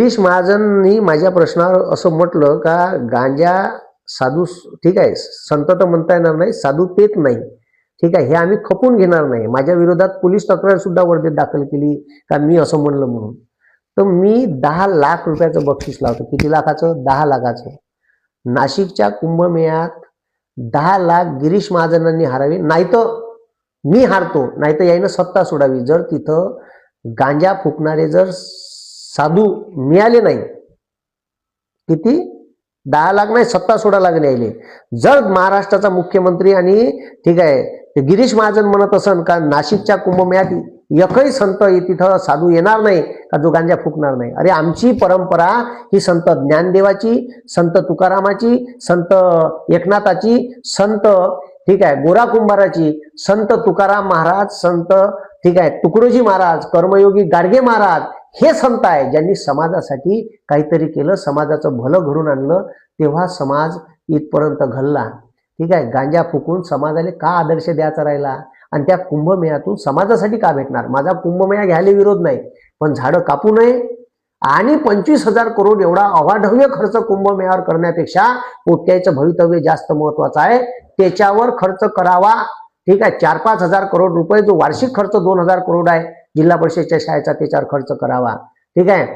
गिरीश महाजननी माझ्या प्रश्नावर असं म्हटलं का गांजा साधू, ठीक आहे, संत तर म्हणता येणार नाही, साधू पेत नाही, ठीक आहे, हे आम्ही खपून घेणार नाही. माझ्या विरोधात पोलीस तक्रार सुद्धा वर्धेत दाखल केली का मी असं म्हणलं म्हणून. तर मी 10 लाख रुपयाचं बक्षीस लावतो. किती लाखाचं? 10 लाखाचं. नाशिकच्या कुंभमेळ्यात 10 लाख गिरीश महाजनांनी हारावे, नाही तर मी हारतो, नाही तर यायनं सत्ता सोडावी. जर तिथं गांजा फुकणारे जर साधू मिळाले नाही, किती? 10 लाख नाही, सत्ता सोडा लागले यायले. जर महाराष्ट्राचा मुख्यमंत्री आणि ठीक आहे ते गिरीश महाजन म्हणत असन का नाशिकच्या कुंभमेळ्यात एकही संत तिथं साधू येणार नाही का जो गांजा फुकणार नाही. अरे आमची परंपरा ही संत ज्ञानदेवाची, संत तुकारामाची, संत एकनाथाची, संत ठीक आहे गोरा कुंभाराची, संत तुकाराम महाराज, संत ठीक आहे तुकडोजी महाराज, कर्मयोगी गाडगे महाराज, हे संत आहे ज्यांनी समाजासाठी काहीतरी केलं, समाजाचं भलं घडून आणलं. तेव्हा समाज इथपर्यंत घडला. ठीक आहे, गांजा फुकून समाजाला का आदर्श द्यायचा राहिला आणि त्या कुंभमेळ्यातून समाजासाठी का भेटणार? माझा कुंभमेळा घ्यायला विरोध नाही, पण झाडं कापू नये आणि 25,000 करोड एवढा अवाढव्य खर्च कुंभमेळ्यावर करण्यापेक्षा पोट्याचं भवितव्य जास्त महत्वाचं आहे. त्याच्यावर खर्च करावा. ठीक आहे, 4-5 हजार करोड रुपये जो वार्षिक खर्च 2,000 करोड आहे जिल्हा परिषदेच्या शाळेचा, त्याच्यावर खर्च करावा. ठीक आहे,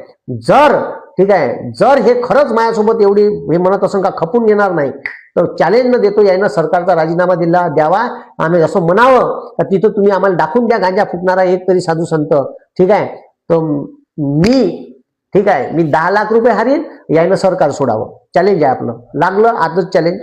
जर हे खरंच माझ्यासोबत एवढी हे म्हणत असून का खपून घेणार नाही तर चॅलेंज न देतो यानं सरकारचा राजीनामा द्यावा आणि असं म्हणावं का तिथं तुम्ही आम्हाला दाखवून द्या गांजा फुकणारा एक तरी साधू संत. ठीक आहे, तर मी 10 लाख रुपये हारीन, यानं सरकार सोडावं. चॅलेंज आहे आपलं, लागलं आजच चॅलेंज.